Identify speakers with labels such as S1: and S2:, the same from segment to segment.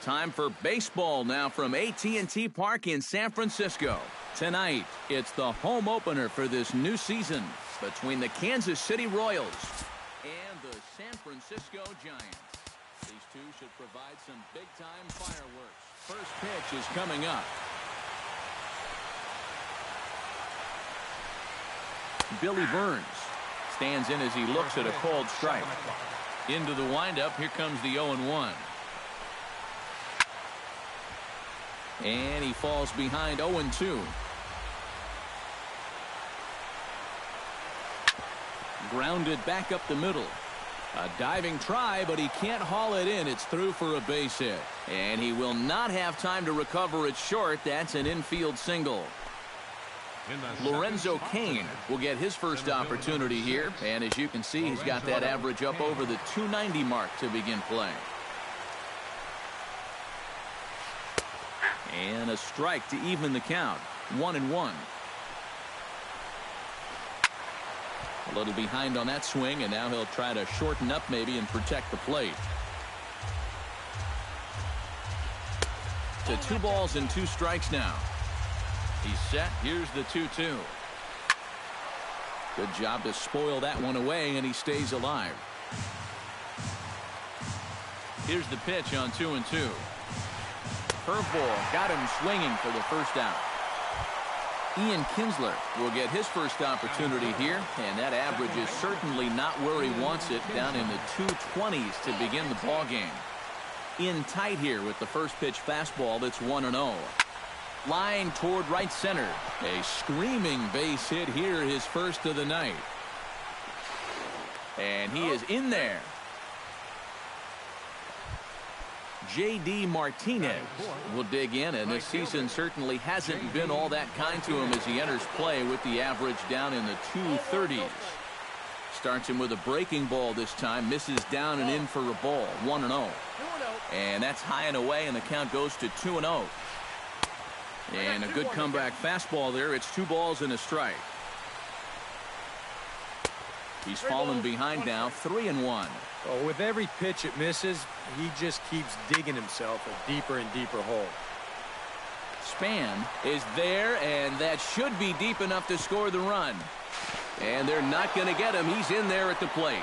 S1: Time for baseball now from AT&T Park in San Francisco. Tonight, it's the home opener for this new season between the Kansas City Royals and the San Francisco Giants. These two should provide some big-time fireworks. First pitch is coming up. Billy Burns stands in as he looks at a called strike. Into the windup, here comes the 0-1. And he falls behind 0-2. Grounded back up the middle. A diving try, but he can't haul it in. It's through for a base hit. And he will not have time to recover it short. That's an infield single. Lorenzo Cain will get his first opportunity here. And as you can see, he's got that average up over the 290 mark to begin play. And a strike to even the count. 1-1. A little behind on that swing, and now he'll try to shorten up maybe and protect the plate. To 2 balls and 2 strikes now. He's set. Here's the 2-2. Good job to spoil that one away, and he stays alive. Here's the pitch on 2-2. Curveball got him swinging for the first out. Ian Kinsler will get his first opportunity here, and that average is certainly not where he wants it, down in the 220s to begin the ball game. In tight here with the first pitch fastball that's 1-0. Line toward right center. A screaming base hit here, his first of the night. And he is in there. J.D. Martinez will dig in, and this season certainly hasn't been all that kind to him as he enters play with the average down in the 230s. Starts him with a breaking ball this time, misses down and in for a ball, 1-0. And that's high and away, and the count goes to 2-0. And a good comeback fastball there. It's 2 balls and a strike. He's fallen behind now, 3-1.
S2: Oh, with every pitch it misses, he just keeps digging himself a deeper and deeper hole.
S1: Span is there, and that should be deep enough to score the run. And they're not going to get him. He's in there at the plate.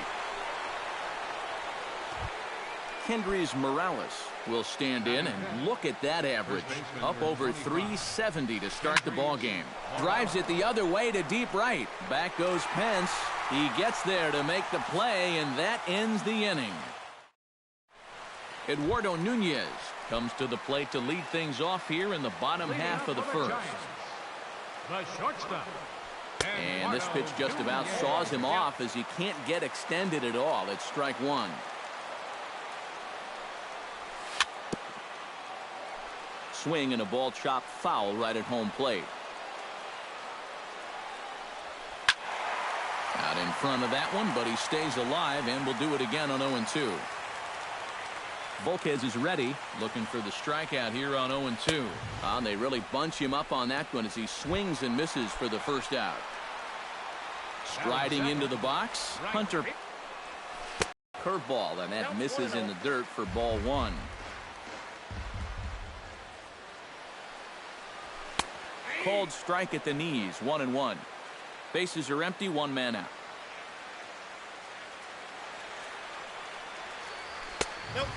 S1: Kendrys Morales will stand in, and look at that average. Up over 370 to start the ball game. Drives it the other way to deep right. Back goes Pence. He gets there to make the play, and that ends the inning. Eduardo Nunez comes to the plate to lead things off here in the bottom half of the first. And this pitch just about saws him off as he can't get extended at all. It's strike 1. Swing and a ball chopped foul right at home plate. Out in front of that one, but he stays alive and will do it again on 0-2. Volquez is ready, looking for the strikeout here on 0-2. And they really bunch him up on that one as he swings and misses for the first out. Striding into the box, Hunter. Curveball, and that misses in the dirt for ball 1. Called strike at the knees, 1-1. Bases are empty, 1 man out.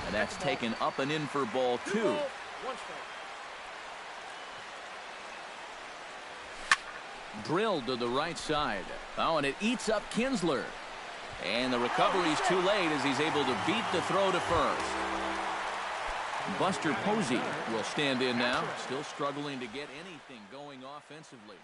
S1: And that's taken up and in for ball 2. Drilled to the right side. Oh, and it eats up Kinsler. And the recovery's too late as he's able to beat the throw to first. Buster Posey will stand in now, still struggling to get anything going offensively.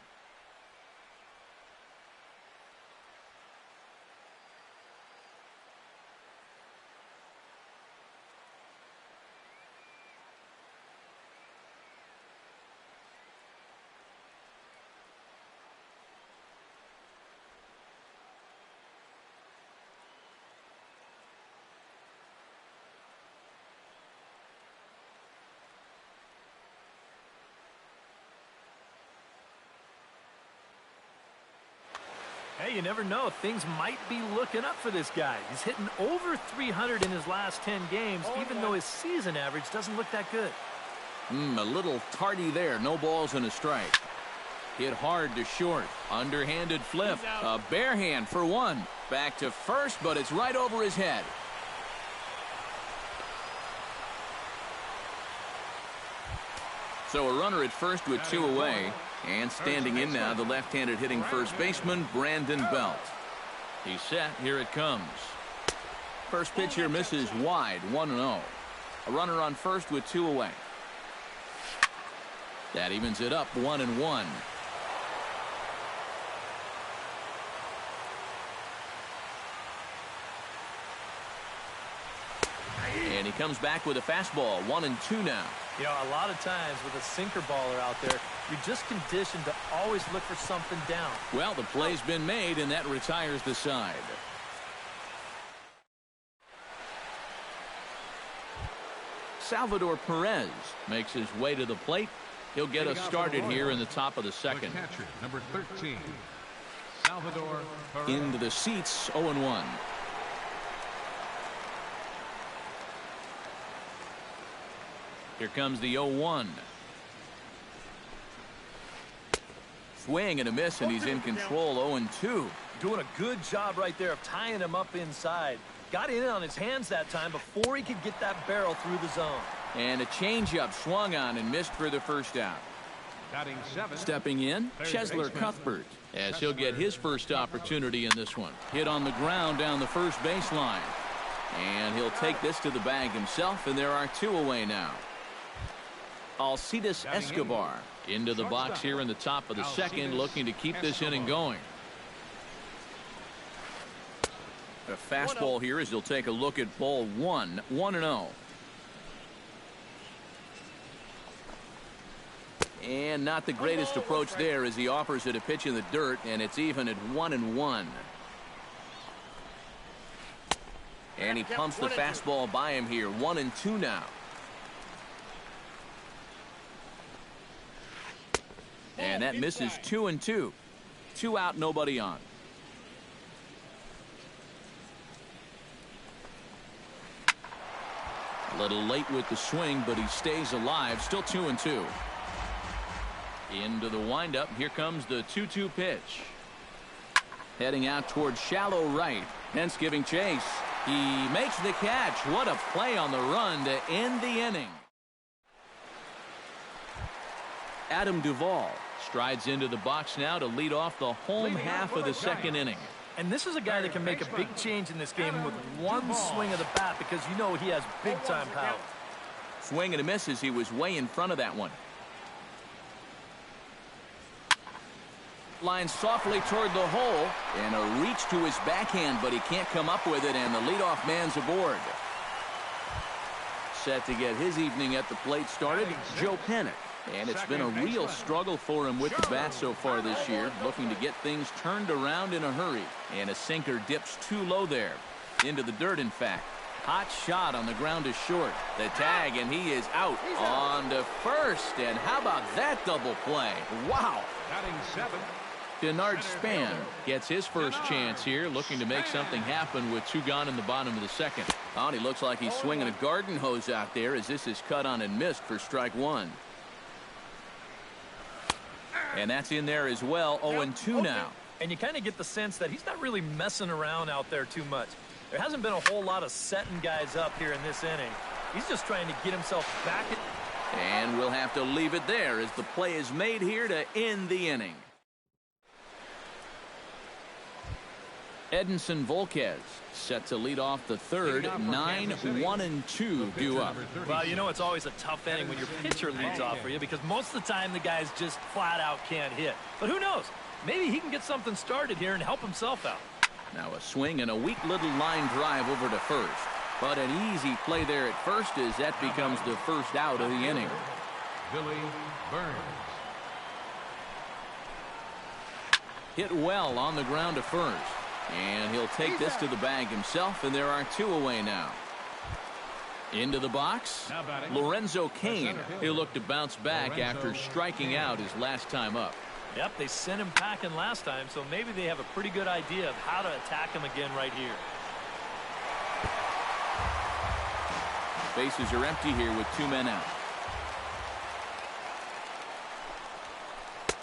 S3: Hey, you never know. Things might be looking up for this guy. He's hitting over 300 in his last 10 games, even though his season average doesn't look that good.
S1: A little tardy there. No balls and a strike. Hit hard to short. Underhanded flip. A bare hand for one. Back to first, but it's right over his head. So a runner at first with 2 away. And standing in now, the left-handed hitting first baseman, Brandon Belt. He's set. Here it comes. First pitch here misses wide, 1-0. A runner on first with 2 away. That evens it up, 1-1. And he comes back with a fastball, 1-2 now.
S3: You know, a lot of times with a sinker baller out there, you're just conditioned to always look for something down.
S1: Well, the play's been made, and that retires the side. Salvador Perez makes his way to the plate. He'll get us started here in the top of the second.
S4: The catcher, number 13, Salvador Perez.
S1: Into the seats, 0-1. Here comes the 0-1. Swing and a miss, and he's in control, 0-2.
S3: Doing a good job right there of tying him up inside. Got in on his hands that time before he could get that barrel through the zone.
S1: And a changeup swung on and missed for the first out.
S4: Batting 7.
S1: Stepping in, Chesler Cuthbert, as he'll get his first opportunity in this one. Hit on the ground down the first baseline. And he'll take this to the bag himself, and there are 2 away now. Alcides Escobar into the box here in the top of the second, looking to keep this inning going. A fastball here as he'll take a look at ball 1, 1-0. And not the greatest approach there as he offers it a pitch in the dirt, and it's even at 1-1. And he pumps the fastball by him here, 1-2 now. And that misses 2-2. 2 out, nobody on. A little late with the swing, but he stays alive. Still 2-2. Into the windup. Here comes the 2-2 pitch. Heading out towards shallow right. Hence giving chase. He makes the catch. What a play on the run to end the inning. Adam Duvall strides into the box now to lead off the home half of the second inning.
S3: And this is a guy that can make a big change in this game with one swing of the bat, because you know he has big-time power.
S1: Swing and a miss as he was way in front of that one. Line softly toward the hole, and a reach to his backhand, but he can't come up with it, and the leadoff man's aboard. Set to get his evening at the plate started, Joe Pennick. And it's been a real struggle for him with the bat so far this year, looking to get things turned around in a hurry. And a sinker dips too low there. Into the dirt, in fact. Hot shot on the ground is short. The tag, and he is out on to first. And how about that double play? Wow.
S4: Batting 7.
S1: Denard Span gets his first chance here, looking to make something happen with 2 gone in the bottom of the second. Oh, and he looks like he's swinging a garden hose out there as this is cut on and missed for strike 1. And that's in there as well, 0-2 now.
S3: And you kind of get the sense that he's not really messing around out there too much. There hasn't been a whole lot of setting guys up here in this inning. He's just trying to get himself back.
S1: And we'll have to leave it there as the play is made here to end the inning. Edinson Volquez set to lead off the third. 9-1-2 due up.
S3: Well, you know it's always a tough inning when your pitcher leads off for you, because most of the time the guys just flat out can't hit. But who knows? Maybe he can get something started here and help himself out.
S1: Now a swing and a weak little line drive over to first. But an easy play there at first as that becomes the first out of the inning.
S4: Billy Burns.
S1: Hit well on the ground to first. And he'll take this to the bag himself, and there are 2 away now. Into the box, Lorenzo Cain. He'll look to bounce back after striking out his last time up.
S3: Yep, they sent him packing last time, so maybe they have a pretty good idea of how to attack him again right here.
S1: Bases are empty here with 2 men out.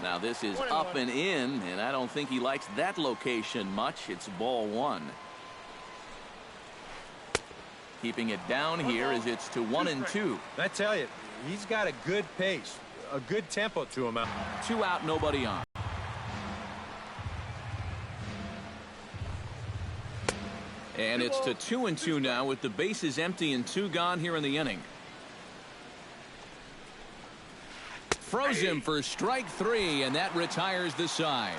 S1: Now this is up and in, and I don't think he likes that location much. It's ball 1. Keeping it down here as it's to 1-2.
S2: I tell you, he's got a good pace, a good tempo to him.
S1: 2 out, nobody on. And it's to 2-2 now with the bases empty and 2 gone here in the inning. Froze him for strike 3, and that retires the side.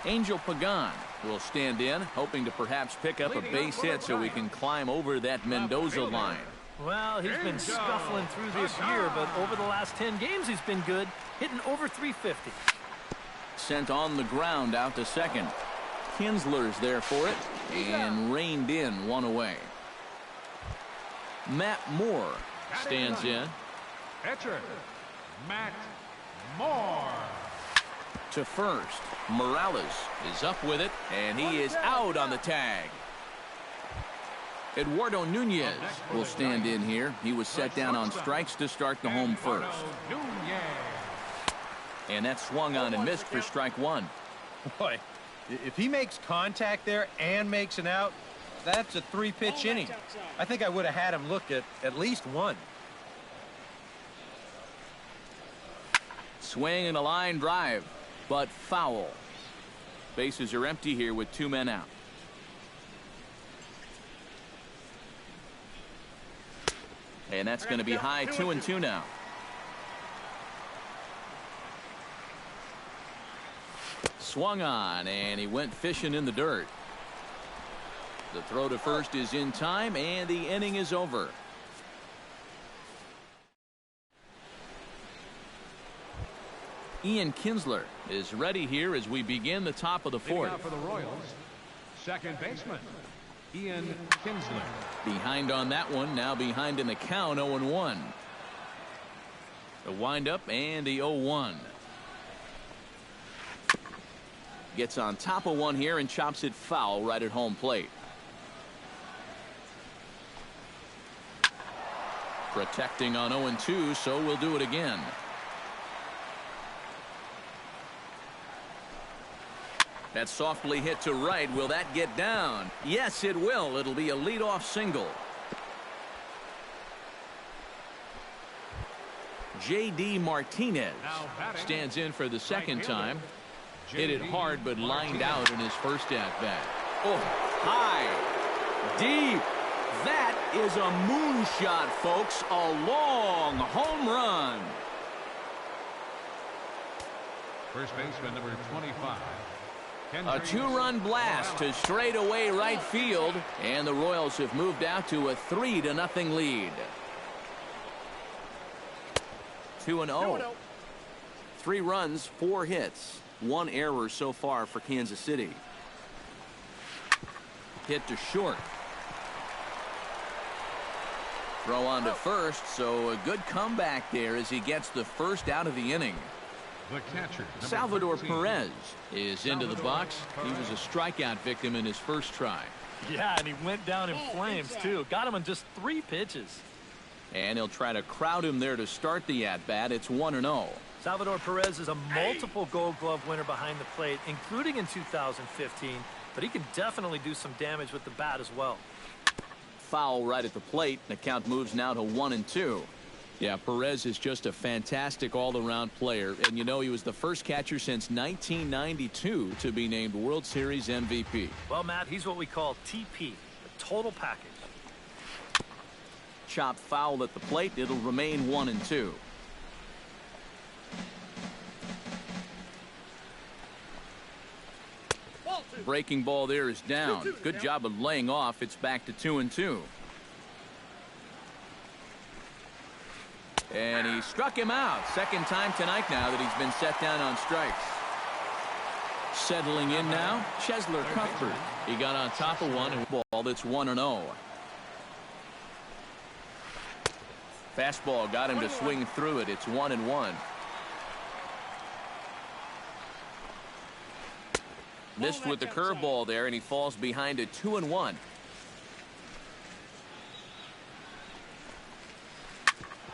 S1: Angel Pagan will stand in, hoping to perhaps pick up a base hit so he can climb over that Mendoza line.
S3: Well, he's been scuffling through this year, but over the last 10 games he's been good, hitting over 350.
S1: Sent on the ground out to second. Kinsler's there for it and reined in 1 away. Matt Moore stands in.
S4: Catcher, Matt Moore.
S1: To first. Morales is up with it, and he is out on the tag. Eduardo Nunez will stand in here. He was set down on strikes to start the home first. And that swung on and missed for strike 1.
S2: Boy, if he makes contact there and makes an out, that's a 3-pitch inning. I think I would have had him look at least 1.
S1: Swing and a line drive, but foul. Bases are empty here with 2 men out. And that's going to be high 2-2 now. Swung on, and he went fishing in the dirt. The throw to first is in time, and the inning is over. Ian Kinsler is ready here as we begin the top of the 4th.
S4: For the Royals, second baseman, Ian Kinsler.
S1: Behind on that one, now behind in the count, 0-1. The windup and the 0-1. Gets on top of one here and chops it foul right at home plate. Protecting on 0-2, so we'll do it again. That's softly hit to right. Will that get down? Yes, it will. It'll be a leadoff single. J.D. Martinez stands in for the second time. Hit it hard, but lined out in his first at-bat. Oh, high, deep. That is a moonshot, folks. A long home run.
S4: First baseman, number 25.
S1: A 2-run blast to straightaway right field, and the Royals have moved out to a 3-0 lead. 2-0. 3 runs, 4 hits, 1 error so far for Kansas City. Hit to short. Throw on to first, so a good comeback there as he gets the first out of the inning.
S4: The catcher,
S1: Salvador Perez is into the box. He was a strikeout victim in his first try.
S3: Yeah, and he went down in flames, too. Got him in just 3 pitches.
S1: And he'll try to crowd him there to start the at-bat. It's 1-0.
S3: Salvador Perez is a multiple Gold Glove winner behind the plate, including in 2015. But he can definitely do some damage with the bat as well.
S1: Foul right at the plate. The count moves now to 1-2. Yeah, Perez is just a fantastic all-around player. And, you know, he was the first catcher since 1992 to be named World Series MVP.
S3: Well, Matt, he's what we call TP, a total package.
S1: Chop foul at the plate. It'll remain 1-2. Breaking ball there is down. Good job of laying off. It's back to 2-2. And he struck him out. Second time tonight now that he's been set down on strikes. Settling in now, Chesler Cuthbert. He got on top of one and ball that's 1-0. Fastball got him to swing through it. It's 1-1. Missed with the curveball there, and he falls behind at 2-1.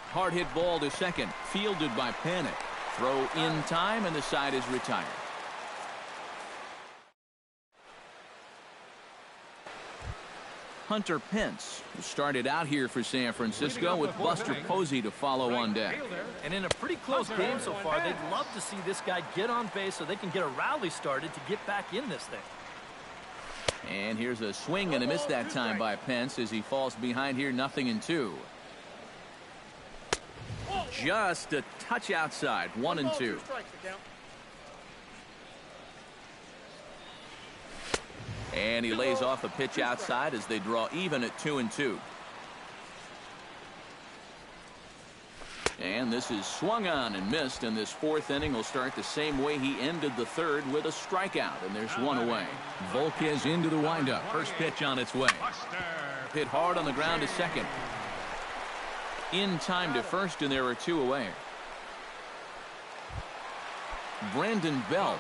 S1: Hard hit ball to second, fielded by Panic. Throw in time, and the side is retired. Hunter Pence, who started out here for San Francisco, with Buster Posey to follow on deck.
S3: And in a pretty close game so far, they'd love to see this guy get on base so they can get a rally started to get back in this thing.
S1: And here's a swing and a miss that time by Pence as he falls behind here, 0-2. Just a touch outside, 1-2. And he lays off a pitch outside as they draw even at 2-2. And this is swung on and missed, and this fourth inning will start the same way he ended the third, with a strikeout, and there's one away. Volquez into the windup. First pitch on its way. Hit hard on the ground to second. In time to first, and there are two away. Brandon Belt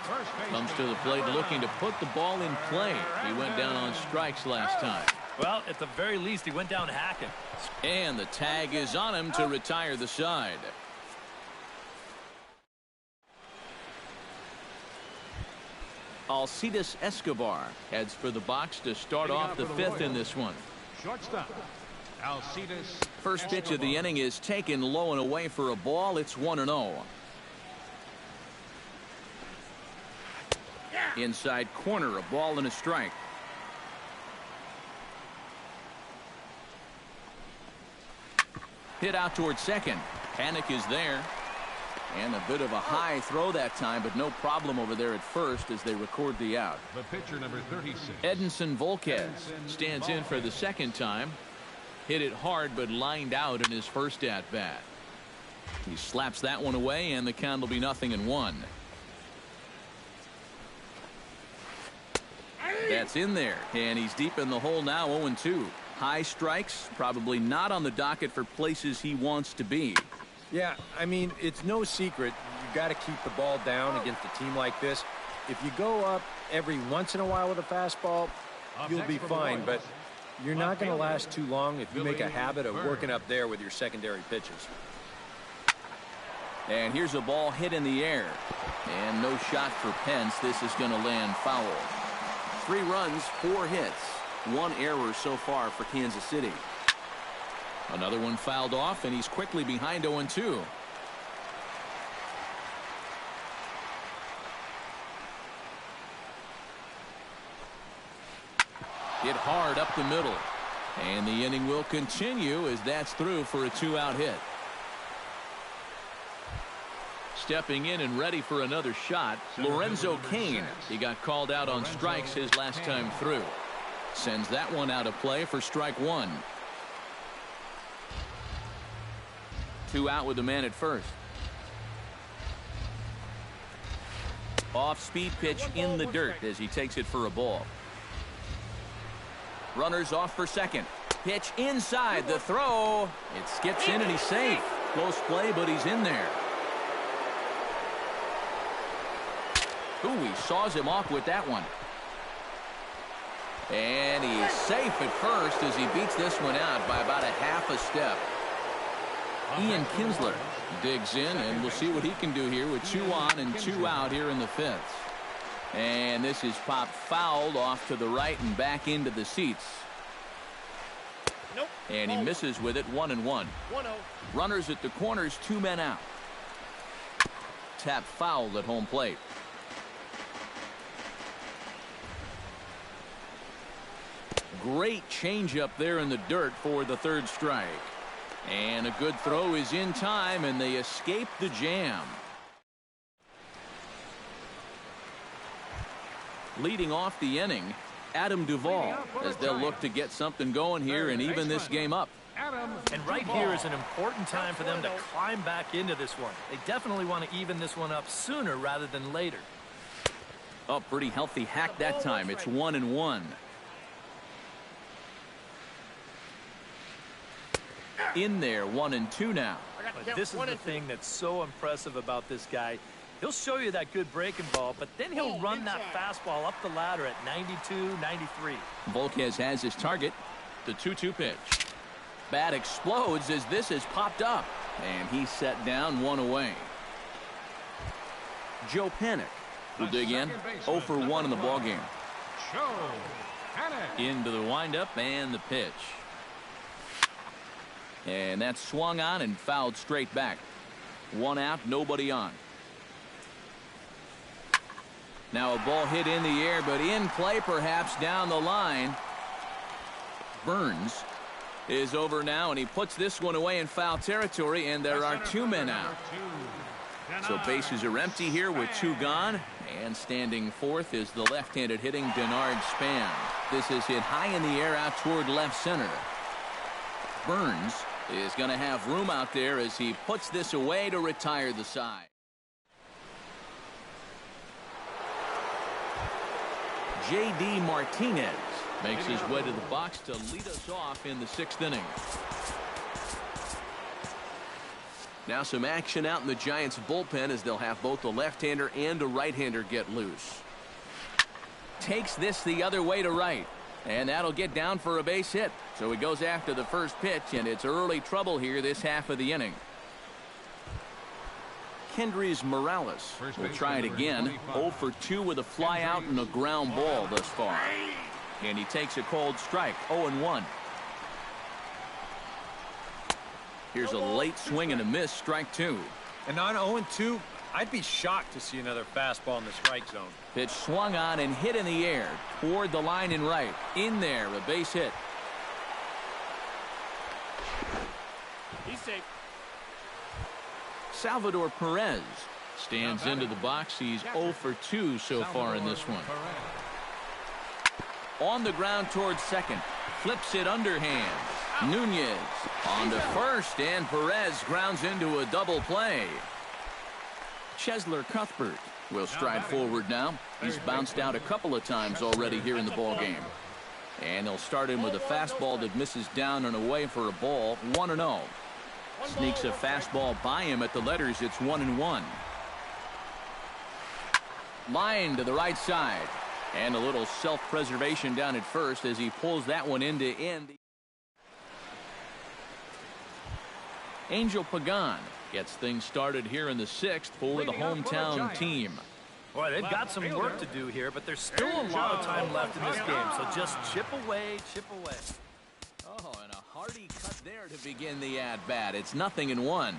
S1: comes to the plate looking to put the ball in play. He went down on strikes last time.
S3: Well, at the very least, he went down hacking.
S1: And the tag is on him to retire the side. Alcides Escobar heads for the box to start off the fifth in this one.
S4: Shortstop, Alcides.
S1: First pitch of the inning is taken low and away for a ball. It's 1-0. Inside corner, a ball and a strike. Hit out towards second. Panic is there. And a bit of a high throw that time, but no problem over there at first as they record the out.
S4: The pitcher, number 36.
S1: Edinson Volquez stands in for the second time. Hit it hard, but lined out in his first at-bat. He slaps that one away, and the count will be 0-1. That's in there, and he's deep in the hole now, 0-2. High strikes, probably not on the docket for places he wants to be.
S2: Yeah, I mean, it's no secret you got to keep the ball down against a team like this. If you go up every once in a while with a fastball, you'll be fine, but you're not going to last too long if you make a habit of working up there with your secondary pitches.
S1: And here's a ball hit in the air. And no shot for Pence. This is going to land foul. 3 runs, 4 hits, 1 error so far for Kansas City. Another one fouled off, and he's quickly behind 0-2. Hit hard up the middle. And the inning will continue as that's through for a 2-out hit. Stepping in and ready for another shot, Lorenzo Cain. He got called out on strikes his last time through. Sends that one out of play for strike 1. 2 out with the man at first. Off-speed pitch in the dirt as he takes it for a ball. Runners off for second. Pitch inside. The throw. It skips in and he's safe. Close play, but he's in there. Ooh, he saws him off with that one. And he's safe at first as he beats this one out by about a half a step. Ian Kinsler digs in, and we'll see what he can do here with 2 on and 2 out here in the 5th. And this is popped fouled off to the right and back into the seats.
S5: Nope.
S1: And he misses with it, 1-1.
S5: 1-0.
S1: Runners at the corners, 2 men out. Tap fouled at home plate. Great changeup there in the dirt for the 3rd strike. And a good throw is in time, and they escape the jam. Leading off the inning, Adam Duvall, as they'll look to get something going here and even this game up.
S3: And right here is an important time for them to climb back into this one. They definitely want to even this one up sooner rather than later.
S1: Oh, pretty healthy hack that time. It's 1-1. In there, 1-2 now.
S3: But this is the thing that's so impressive about this guy. He'll show you that good breaking ball, but then he'll run that fastball up the ladder at 92, 93.
S1: Volquez has his target. The 2-2 pitch. Bat explodes as this is popped up. And he's set down, 1 away. Joe Panik will dig in. 0 for 1 in the ballgame. Into the windup and the pitch. And that's swung on and fouled straight back. 1 out, nobody on. Now a ball hit in the air, but in play perhaps down the line. Burns is over now, and he puts this one away in foul territory, and there are 2 men out. So bases are empty here with 2 gone, and standing fourth is the left-handed hitting Denard Span. This is hit high in the air out toward left center. Burns is going to have room out there as he puts this away to retire the side. J.D. Martinez makes his way to the box to lead us off in the 6th inning. Now some action out in the Giants bullpen as they'll have both a left-hander and a right-hander get loose. Takes this the other way to right, and that'll get down for a base hit. So he goes after the first pitch, and it's early trouble here this half of the inning. Kendrys Morales will try it again. 0 for 2 with a fly out and a ground ball thus far. And he takes a cold strike. 0-1. Here's a late swing and a miss. Strike 2.
S2: And on 0-2, I'd be shocked to see another fastball in the strike zone.
S1: Pitch swung on and hit in the air toward the line and right. In there, a base hit.
S5: He's safe.
S1: Salvador Perez stands into the box. He's 0 for 2 so far in this one. On the ground towards second. Flips it underhand. Nunez on to first, and Perez grounds into a double play. Chesler Cuthbert will stride forward now. He's bounced out a couple of times already here in the ballgame. And they'll start him with a fastball that misses down and away for a ball. 1-0. Sneaks a fastball by him at the letters. It's 1-1. Line to the right side. And a little self-preservation down at first as he pulls that one into end. Angel Pagan gets things started here in the 6th for the hometown team.
S3: Boy, they've got some work to do here, but there's still a lot of time left in this game. So just chip away, chip away.
S1: Oh, and a hearty cut there to begin the at-bat. It's 0-1.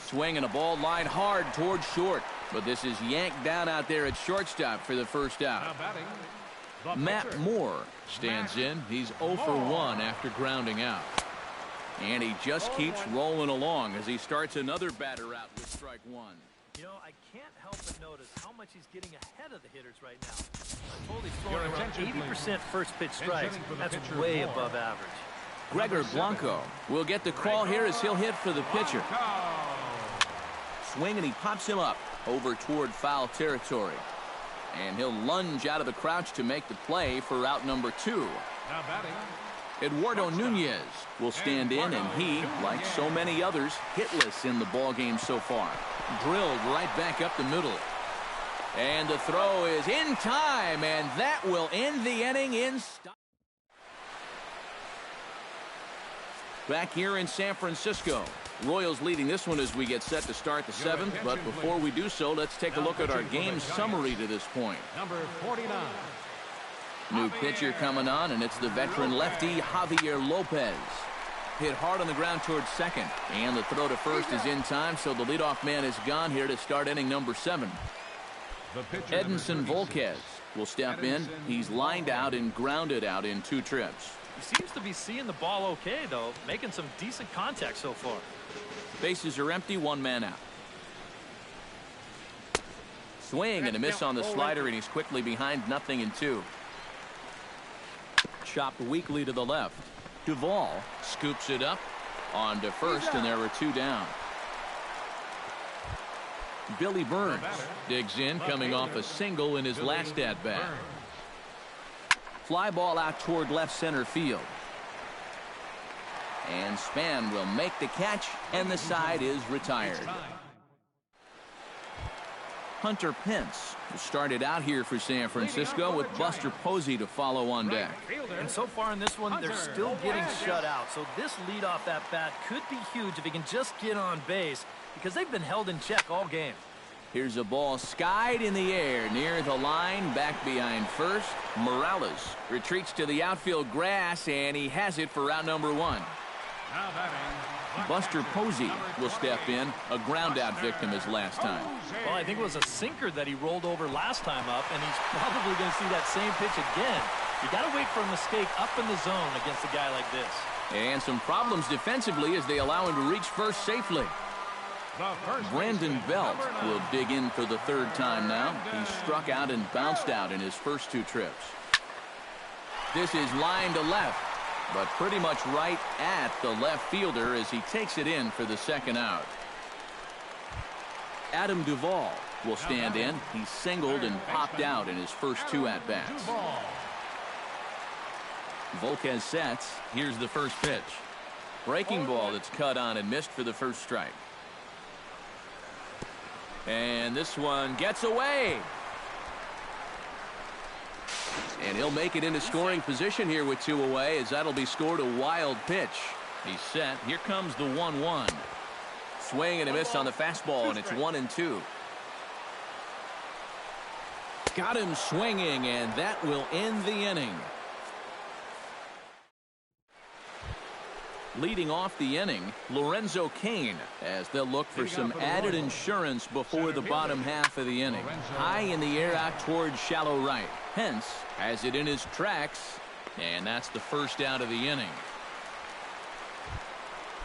S1: Swing and a ball lined hard towards short. But this is yanked down out there at shortstop for the first out. Matt Moore stands in. He's 0 for 1 after grounding out. And he just keeps rolling along as he starts another batter out with strike 1.
S3: You know, I can't help but notice how much he's getting ahead of the hitters right now. I'm told he's throwing around 80% first pitch strikes. That's way above average.
S1: Gregor Blanco will get the call here as he'll hit for the pitcher. Swing and he pops him up over toward foul territory. And he'll lunge out of the crouch to make the play for out number 2.
S4: Now batting,
S1: Eduardo Nunez will stand in, and he, like so many others, hitless in the ballgame so far. Drilled right back up the middle. And the throw is in time, and that will end the inning in style. Back here in San Francisco, Royals leading this one as we get set to start the 7th. But before we do so, let's take a look at our game summary to this point.
S4: number 49.
S1: New pitcher coming on, and it's the veteran lefty Javier Lopez. Hit hard on the ground towards second, and the throw to first is in time, so the leadoff man is gone here to start inning number 7. Edinson Volquez will step in. He's lined out and grounded out in 2 trips.
S3: He seems to be seeing the ball okay, though, making some decent contact so far.
S1: Bases are empty, 1 man out. Swing and a miss on the slider, and he's quickly behind 0-2. Chopped weakly to the left. Duvall scoops it up on to first, and there are 2 down. Billy Burns digs in, coming off a single in his last at-bat. fly ball out toward left center field. And Span will make the catch, and the side is retired. Hunter Pence started out here for San Francisco with Buster Posey to follow on deck.
S3: And so far in this one, they're still getting shut out. So this leadoff at bat could be huge if he can just get on base, because they've been held in check all game.
S1: Here's a ball skied in the air near the line, back behind first. Morales retreats to the outfield grass, and he has it for out number one. Buster Posey will step in, a ground-out victim his last time.
S3: Well, I think it was a sinker that he rolled over last time up, and he's probably going to see that same pitch again. You got to wait for a mistake up in the zone against a guy like this.
S1: And some problems defensively as they allow him to reach first safely. Brandon Belt will dig in for the third time now. He struck out and bounced out in his first two trips. This is line to left, but pretty much right at the left fielder as he takes it in for the second out. Adam Duvall will stand in. He singled and popped out in his first two at-bats. Volquez sets. Here's the first pitch. Breaking ball that's cut on and missed for the first strike. And this one gets away. And he'll make it into scoring position here with two away, as that'll be scored a wild pitch. He's set. Here comes the 1-1. Swing and a miss on the fastball, and it's 1-2. Got him swinging, and that will end the inning. Leading off the inning, Lorenzo Cain, as they'll look for some added insurance before the bottom half of the inning. High in the air out towards shallow right. Hence has it in his tracks, and that's the first out of the inning.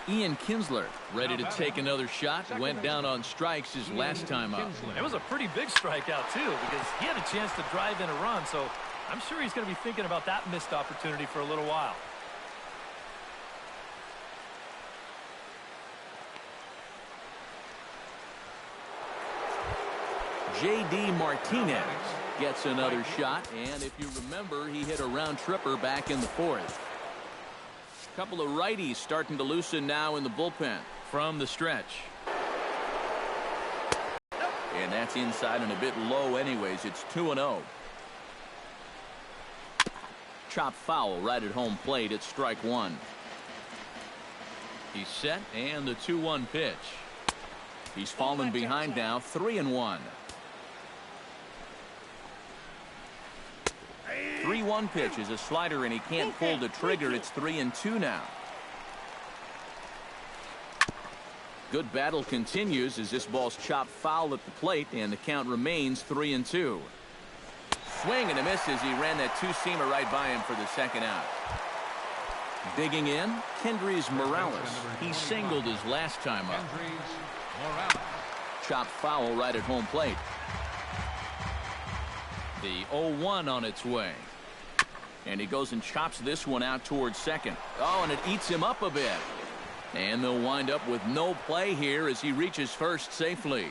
S1: Ian Kinsler ready to take another shot. Went down on strikes his last time up.
S3: It was a pretty big strikeout, too, because he had a chance to drive in a run, so I'm sure he's going to be thinking about that missed opportunity for a little while.
S1: J.D. Martinez gets another shot, and if you remember, he hit a round tripper back in the fourth. A couple of righties starting to loosen now in the bullpen from the stretch. And that's inside and a bit low anyways. It's 2-0. Chop foul right at home plate. It's strike one. He's set, and the 2-1 pitch. He's fallen behind now, 3-1. 3-1 pitch is a slider, and he can't pull the trigger. It's 3-2 now. Good battle continues as this ball's chopped foul at the plate, and the count remains 3-2. Swing and a miss as he ran that two-seamer right by him for the second out. Digging in, Kendrys Morales. He singled his last time up. Chopped foul right at home plate. The 0-1 on its way. And he goes and chops this one out towards second. Oh, and it eats him up a bit. And they'll wind up with no play here as he reaches first safely.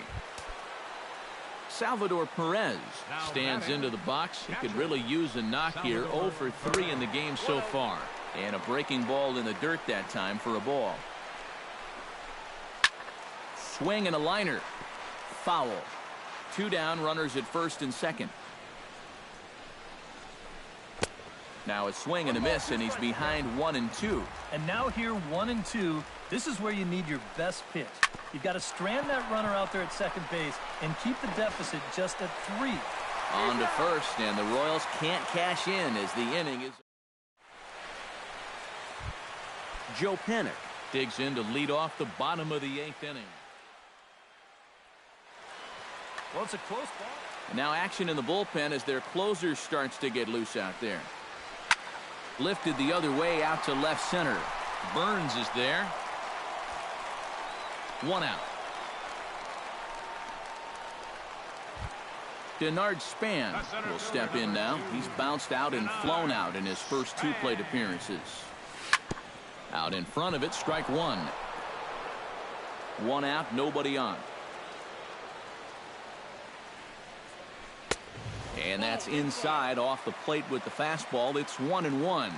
S1: Salvador Perez stands into the box. He could really use a knock here. 0 for 3 in the game so far. And a breaking ball in the dirt that time for a ball. Swing and a liner. Foul. 2 down, runners at first and second. Now a swing and a miss, and he's behind 1-2.
S3: And now here 1-2. This is where you need your best pitch. You've got to strand that runner out there at second base and keep the deficit just at 3.
S1: On to first, and the Royals can't cash in as the inning is. Joe Panik digs in to lead off the bottom of the 8th inning.
S3: Well, it's a close ball.
S1: And now action in the bullpen as their closer starts to get loose out there. Lifted the other way out to left center. Burns is there. 1 out. Denard Span will step in now. He's bounced out and flown out in his first 2 plate appearances. Out in front of it, strike 1. 1 out, nobody on. And that's inside off the plate with the fastball. It's 1-1.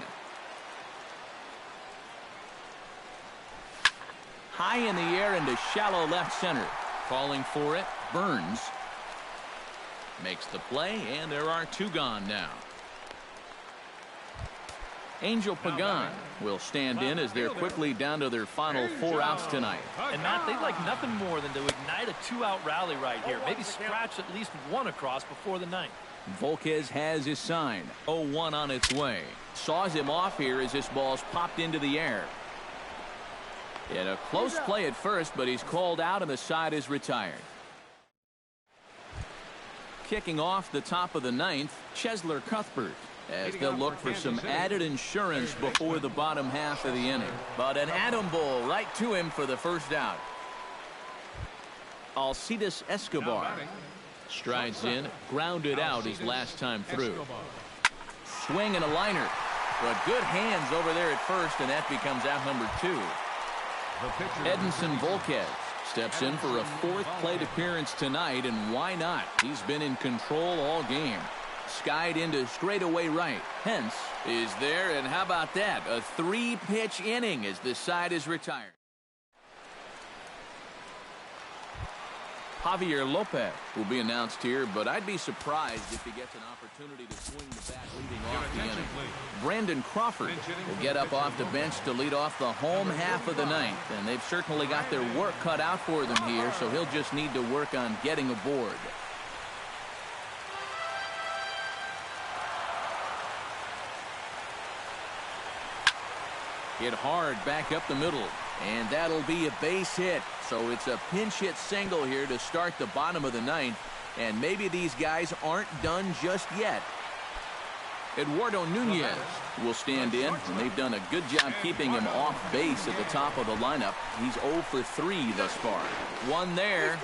S1: High in the air into shallow left center. Calling for it, Burns. Makes the play, and there are 2 gone now. Angel Pagan will stand in as they're quickly down to their final 4 outs tonight.
S3: And Matt, they'd like nothing more than to ignite a 2-out rally right here. Maybe scratch at least 1 across before the 9th.
S1: Volquez has his sign. 0-1 on its way. Saws him off here as this ball's popped into the air. In a close play at first, but he's called out and the side is retired. Kicking off the top of the 9th, Cheslor Cuthbert, as they'll look for some added insurance before the bottom half of the inning. But an atom bowl right to him for the first out. Alcides Escobar strides in, grounded out his last time through. Swing and a liner, but good hands over there at first, and that becomes out number 2. Edinson Volquez steps in for a 4th plate appearance tonight, and why not? He's been in control all game. Skied into straightaway right. Hence is there, and how about that? A 3-pitch inning as this side is retired. Javier Lopez will be announced here, but I'd be surprised if he gets an opportunity to swing the bat leading off the inning. Brandon Crawford will get up off the bench to lead off the home half of the 9th, and they've certainly got their work cut out for them here, so he'll just need to work on getting aboard. Hit hard back up the middle, and that'll be a base hit. So it's a pinch hit single here to start the bottom of the 9th, and maybe these guys aren't done just yet. Eduardo Nunez will stand in, and they've done a good job keeping him off base at the top of the lineup. He's 0 for 3 thus far. 1 there.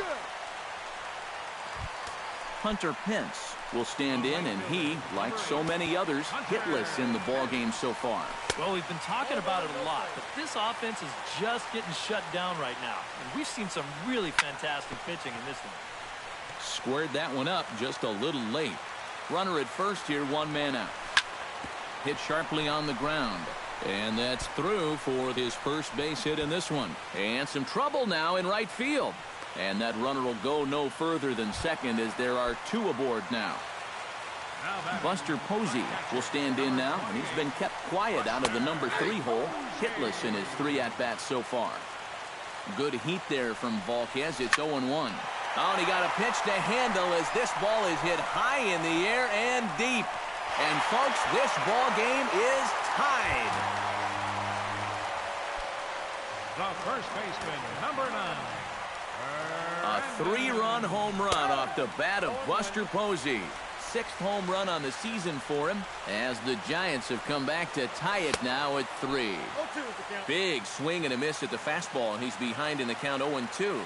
S1: Hunter Pence will stand in, and he, like so many others, hitless in the ballgame so far.
S3: Well, we've been talking about it a lot, but this offense is just getting shut down right now. And we've seen some really fantastic pitching in this one.
S1: Squared that one up just a little late. Runner at first here, 1 man out. Hit sharply on the ground. And that's through for his first base hit in this one. And some trouble now in right field. And that runner will go no further than second as there are 2 aboard now. Buster Posey will stand in now, and he's been kept quiet out of the number 3 hole, hitless in his 3 at-bats so far. Good heat there from Volquez. It's 0-1. Oh, and he got a pitch to handle as this ball is hit high in the air and deep. And, folks, this ball game is tied.
S4: The first baseman, number 9.
S1: A 3-run home run off the bat of Buster Posey. 6th home run on the season for him as the Giants have come back to tie it now at 3. Big swing and a miss at the fastball, and he's behind in the count 0-2.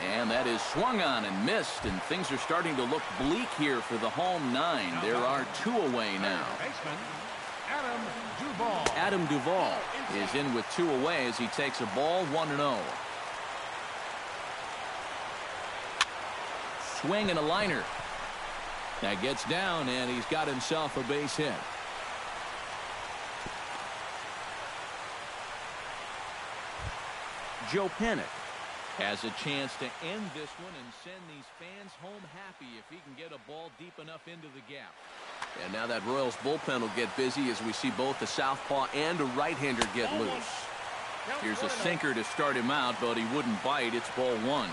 S1: And that is swung on and missed, and things are starting to look bleak here for the home 9. There are 2 away now. Adam Duvall is in with 2 away as he takes a ball 1-0. Swing and a liner. That gets down, and he's got himself a base hit. Joe Panik has a chance to end this one and send these fans home happy if he can get a ball deep enough into the gap. And now that Royals bullpen will get busy as we see both the southpaw and a right-hander get loose. Here's a sinker to start him out, but he wouldn't bite. It's ball 1.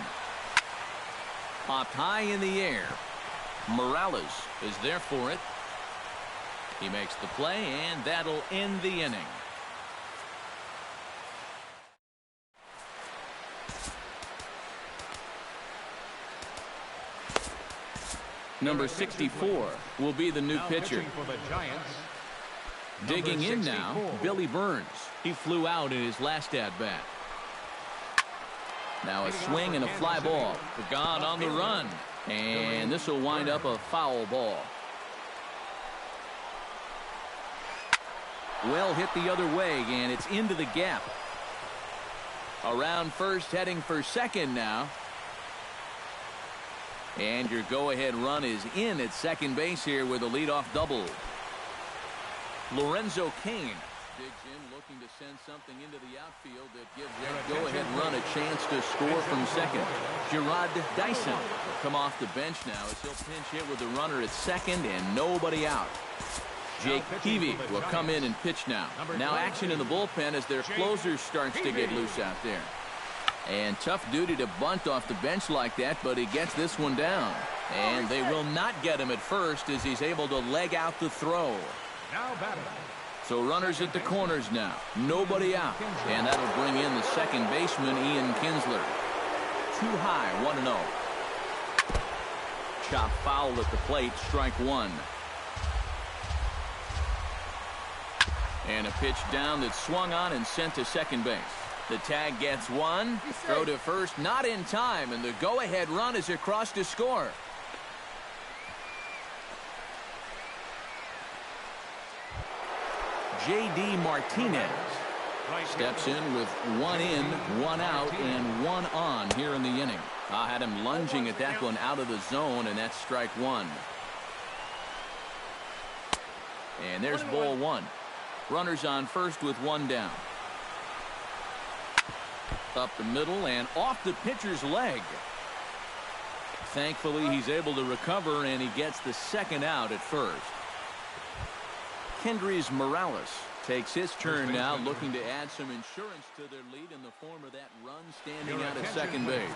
S1: Popped high in the air. Morales is there for it. He makes the play, and that'll end the inning. Number 64 will be the new pitcher. Digging in now, Billy Burns. He flew out in his last at-bat. Now a swing and a fly ball. Gone on the run. And this will wind up a foul ball. Well hit the other way, and it's into the gap. Around first, heading for second now. And your go-ahead run is in at second base here with a leadoff double. Lorenzo Cain digs in, looking to send something into the outfield that gives that go-ahead run a chance to score from second. Gerard Dyson will come off the bench now as he'll pinch hit with the runner at second and nobody out. Jake Peavy will come in and pitch now. Now action in the bullpen as their closer starts to get loose out there. And tough duty to bunt off the bench like that, but he gets this one down. And they will not get him at first as he's able to leg out the throw.
S4: Now batting.
S1: So runners at the corners now. Nobody out. And that'll bring in the second baseman, Ian Kinsler. Too high, 1-0. Chop foul at the plate, strike one. And a pitch down that's swung on and sent to second base. The tag gets one. Throw to first, not in time, and the go-ahead run is across to score. J.D. Martinez steps in with one in, one out, and one on here in the inning. I had him lunging at that one out of the zone, and that's strike one. And there's ball one. Runners on first with one down. Up the middle and off the pitcher's leg. Thankfully, he's able to recover, and he gets the second out at first. Kendrys Morales takes his turn now, looking to add some insurance to their lead in the form of that run standing out at second base.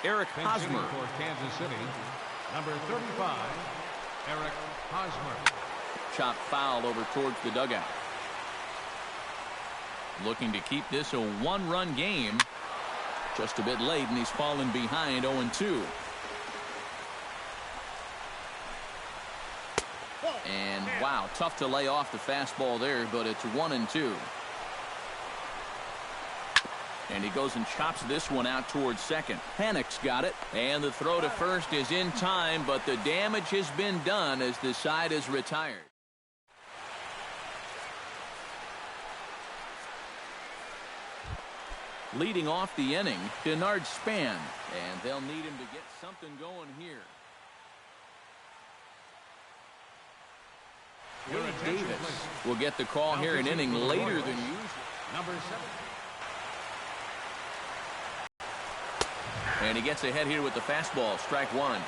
S1: Eric Hosmer.
S4: For Kansas City, number 35, Eric Hosmer.
S1: Chop foul over towards the dugout. Looking to keep this a one-run game. Just a bit late, and he's fallen behind 0-2. And wow, tough to lay off the fastball there, but it's 1-2. And he goes and chops this one out towards second. Panic's got it, and the throw to first is in time, but the damage has been done as the side is retired. Leading off the inning, Denard Span, and they'll need him to get something going here. Wade Davis will get the call here an inning later than usual.
S4: Number 7.
S1: And he gets ahead here with the fastball, strike one.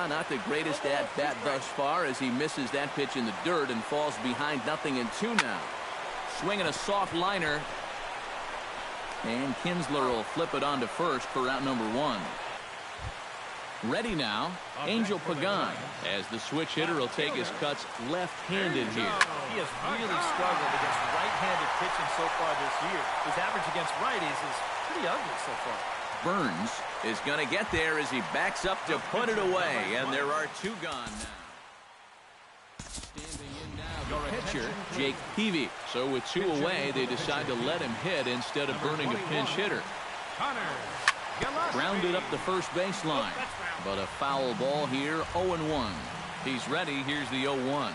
S1: Not the greatest at-bat thus far as he misses that pitch in the dirt and falls behind 0-2 now. Swinging a soft liner. And Kinsler will flip it on to first for out number one. Ready now, Angel Pagan, as the switch hitter will take his cuts left-handed here.
S3: He has really struggled against right-handed pitching so far this year. His average against righties is pretty ugly so far.
S1: Burns is going to get there as he backs up to put it away, and there are two gone now. Standing in now, the pitcher, Jake Peavy. So with two away, they decide to let him hit instead of burning a pinch hitter. Grounded up the first baseline, but a foul ball here, 0-1. He's ready. Here's the 0-1.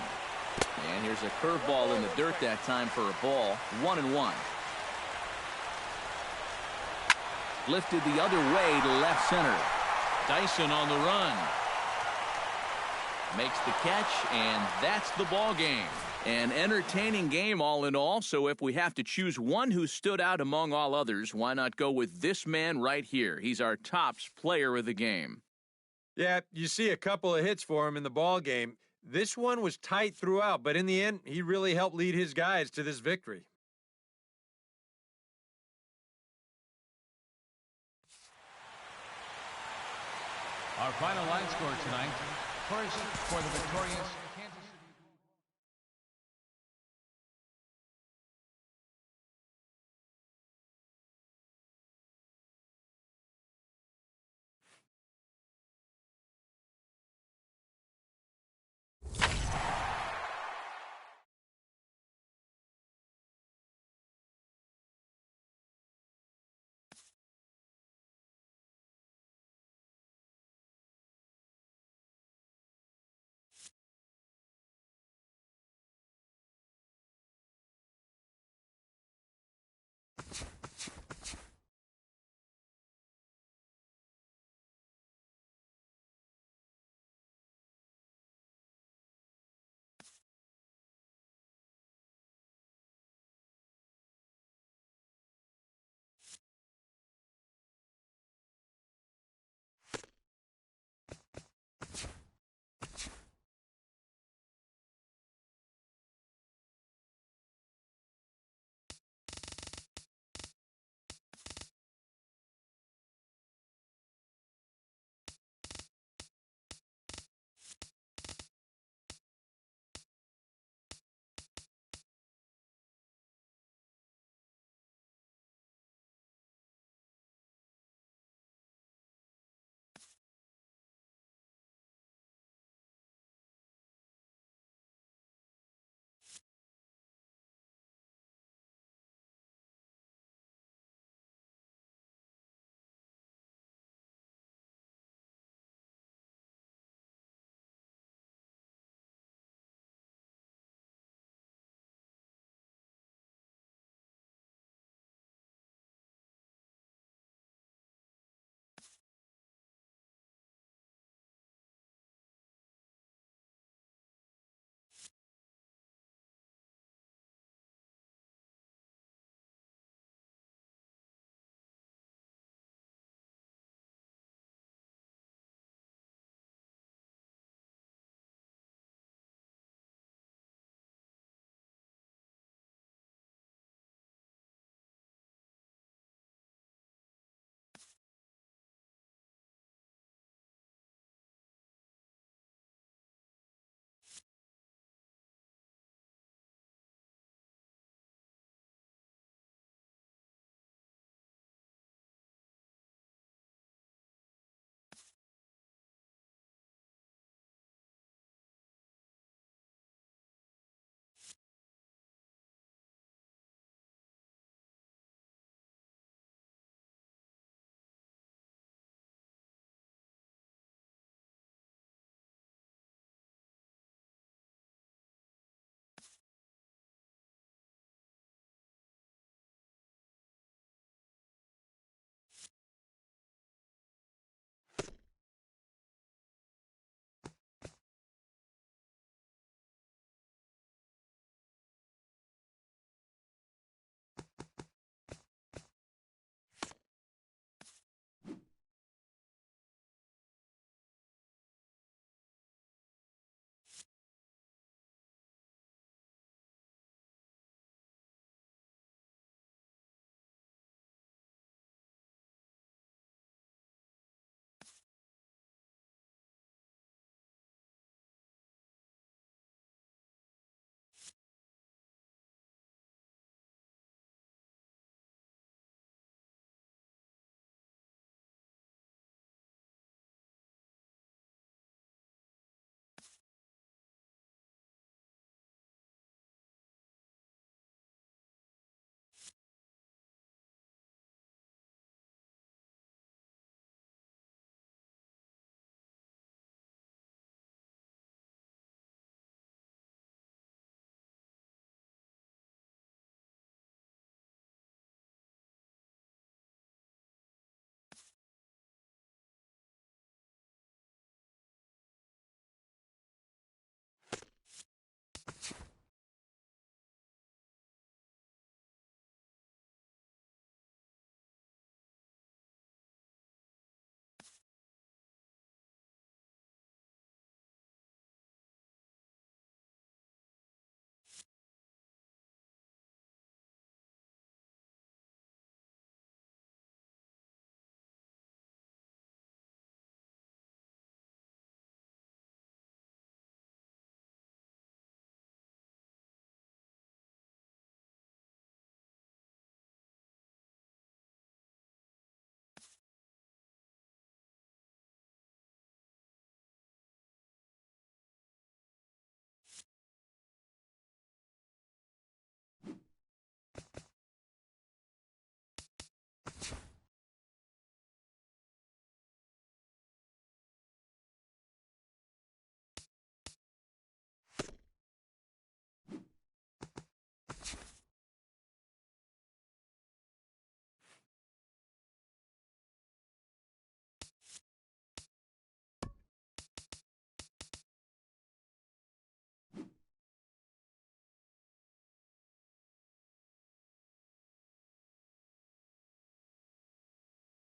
S1: And here's a curveball in the dirt that time for a ball, 1-1. Lifted the other way to left center. Dyson on the run. Makes the catch, and that's the ball game. An entertaining game all in all, so if we have to choose one who stood out among all others, why not go with this man right here? He's our tops player of the game.
S2: Yeah, you see a couple of hits for him in the ball game. This one was tight throughout, but in the end, he really helped lead his guys to this victory.
S4: Our final line score tonight. First, for the victorious Kansas City.